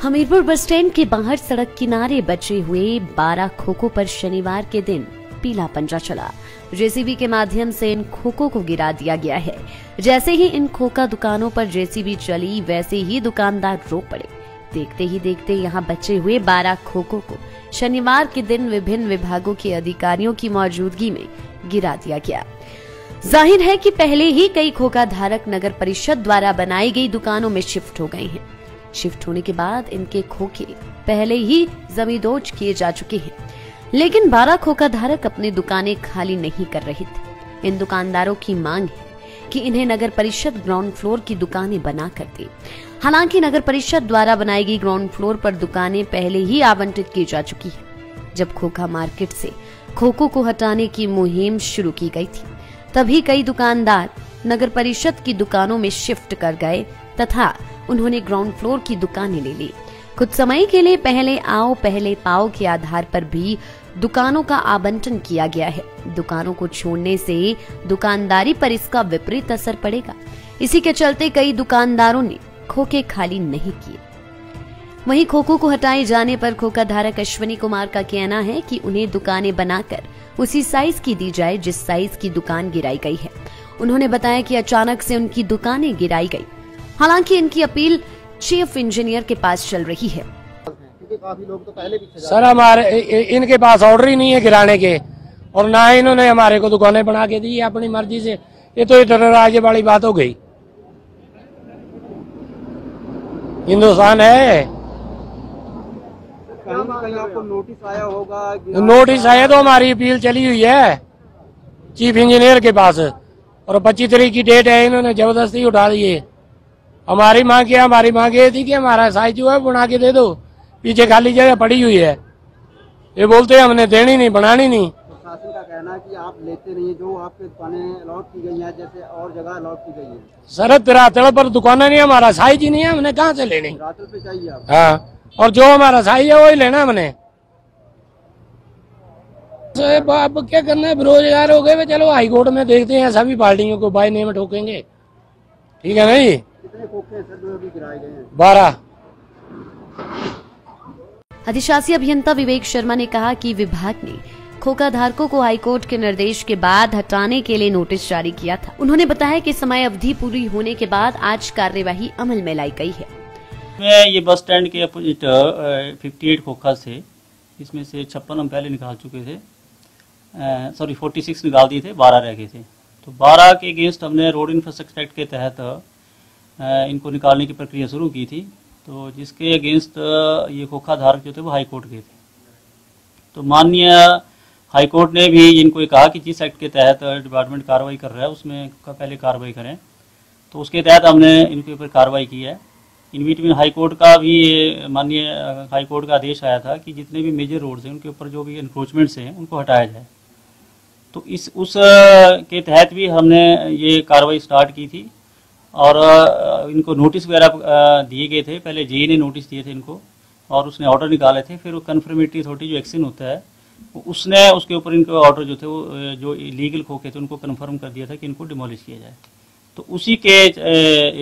Hamirpur bus stand के बाहर सड़क किनारे बचे हुए 12 खोखों पर शनिवार के दिन पीला पंजा चला। जेसीबी के माध्यम से इन खोखों को गिरा दिया गया है। जैसे ही इन खोखा दुकानों पर जेसीबी चली, वैसे ही दुकानदार रो पड़े। देखते ही देखते यहाँ बचे हुए 12 खोखों को शनिवार के दिन विभिन्न विभागों के अधिकारियों की मौजूदगी में गिरा दिया गया। जाहिर है कि पहले ही कई खोखा धारक नगर परिषद द्वारा बनाई गई दुकानों में शिफ्ट हो गए हैं। शिफ्ट होने के बाद इनके खोखे पहले ही जमींदोज किए जा चुके हैं, लेकिन 12 खोखा धारक अपनी दुकानें खाली नहीं कर रहे थे। इन दुकानदारों की मांग है कि इन्हें नगर परिषद ग्राउंड फ्लोर की दुकानें बना कर दे। हालांकि नगर परिषद द्वारा बनाई गई ग्राउंड फ्लोर पर दुकानें पहले ही आवंटित की जा चुकी है। जब खोखा मार्केट से खोखों को हटाने की मुहिम शुरू की गई थी, तभी कई दुकानदार नगर परिषद की दुकानों में शिफ्ट कर गए तथा उन्होंने ग्राउंड फ्लोर की दुकानें ले ली। कुछ समय के लिए पहले आओ पहले पाओ के आधार पर भी दुकानों का आवंटन किया गया है। दुकानों को छोड़ने से दुकानदारी पर इसका विपरीत असर पड़ेगा। इसी के चलते कई दुकानदारों ने खोखे खाली नहीं किए। वहीं खोखों को हटाए जाने पर खोखा धारक अश्विनी कुमार का कहना है कि उन्हें दुकानें बनाकर उसी साइज की दी जाए जिस साइज की दुकान गिराई गई है। उन्होंने बताया कि अचानक से उनकी दुकानें गिराई गई। हालांकि इनकी अपील चीफ इंजीनियर के पास चल रही है। काफी लोग तो पहले भी सर हमारे इनके पास ऑर्डर ही नहीं है गिराने के, और ना इन्होंने हमारे को दुकानें बना के दी अपनी मर्जी से। ये तो इधर आगे वाली बात हो गई। हिंदुस्तान है। कहीं आपको नोटिस आया होगा? नोटिस आया तो हमारी अपील चली हुई है चीफ इंजीनियर के पास, और 25 तारीख की डेट है। इन्होंने जबरदस्ती उठा दी है। हमारी मांग ये थी कि हमारा साइज जो है बना के दे दो, पीछे खाली जगह पड़ी हुई है। ये बोलते हैं हमने देनी नहीं, बनानी नहीं। प्रशासन का कहना है कि आप लेते नहीं है, जो आपके दुकानें अलॉट की गई हैं जैसे और जगह अलॉट की गई है। सरहद तिरातल पर दुकानें नहीं, हमारा साइज ही नहीं है, हमने कहाँ से लेनी? तिरातल पे चाहिए आप? हाँ, और जो हमारा साइज है वही लेना हमने। अब क्या करना है, बेरोजगार हो गए। चलो हाई कोर्ट में देखते हैं, सभी पार्टियों को बाय नेम ठोकेंगे। ठीक है नहीं? कितने खोखे सर जो अभी गिराए गए हैं? 12। अधिशासी अभियंता विवेक शर्मा ने कहा कि विभाग ने खोखा धारकों को हाईकोर्ट के निर्देश के बाद हटाने के लिए नोटिस जारी किया था। उन्होंने बताया कि समय अवधि पूरी होने के बाद आज कार्यवाही अमल में लाई गई है। ये बस स्टैंड के अपोजिट 58 खोखा से, इसमें से 56 हम पहले निकाल चुके थे, 46 निकाल दिए थे, 12 रह गए थे। तो 12 के अगेंस्ट हमने रोड इंफ्रास्ट्रक्चर एक्ट के तहत इनको निकालने की प्रक्रिया शुरू की थी। तो जिसके अगेंस्ट ये खोखा धारक जो थे वो हाई कोर्ट गए थे। तो माननीय हाई कोर्ट ने भी इनको कहा कि जिस एक्ट के तहत डिपार्टमेंट कार्रवाई कर रहा है उसमें पहले कार्रवाई करें। तो उसके तहत हमने इनके ऊपर कार्रवाई की है। इन बिटवीन हाई कोर्ट का भी माननीय हाई कोर्ट का आदेश आया था कि जितने भी मेजर रोड्स हैं उनके ऊपर जो भी इंक्रोचमेंट्स हैं उनको हटाया जाए। तो उस के तहत भी हमने ये कार्रवाई स्टार्ट की थी, और इनको नोटिस वगैरह दिए गए थे। पहले जेई ने नोटिस दिए थे इनको, और उसने ऑर्डर निकाले थे। फिर वो कन्फर्मेटरी अथॉरिटी जो एक्शन होता है उसने उसके ऊपर इनको ऑर्डर जो थे वो जो लीगल खोखे थे उनको कन्फर्म कर दिया था कि इनको डिमोलिश किया जाए। तो उसी के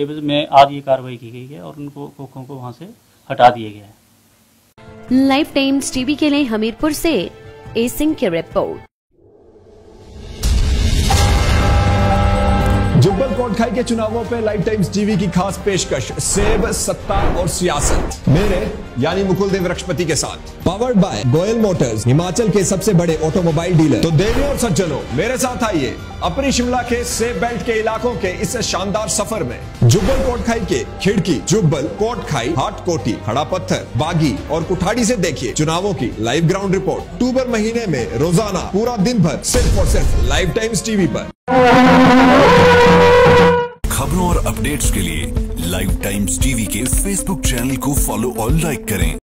एवज में आज ये कार्रवाई की गई है और उनको खोखों को वहाँ से हटा दिया गया है। लाइफ टाइम्स टीवी के लिए हमीरपुर से ए सिंह की रिपोर्ट। जुब्बल कोटखाई के चुनावों पे लाइफ टाइम्स टीवी की खास पेशकश, सेब, सत्ता और सियासत, मेरे यानी मुकुल देव रक्षपति के साथ। Powered by Goyal Motors, Himachal के सबसे बड़े ऑटोमोबाइल डीलर। तो देवियों और सज्जनों, मेरे साथ आइए अपनी शिमला के सेब बेल्ट के इलाकों के इस शानदार सफर में। जुब्बल कोटखाई के खिड़की, जुब्बल, कोटखाई, हाट कोटी, खड़ा पत्थर, बागी और कुठाड़ी से देखिए चुनावों की लाइव ग्राउंड रिपोर्ट। अक्टूबर महीने में रोजाना पूरा दिन भर सिर्फ और सिर्फ लाइफ टाइम्स टीवी पर। खबरों और अपडेट्स के लिए लाइव टाइम्स टीवी के फेसबुक चैनल को फॉलो और लाइक करें।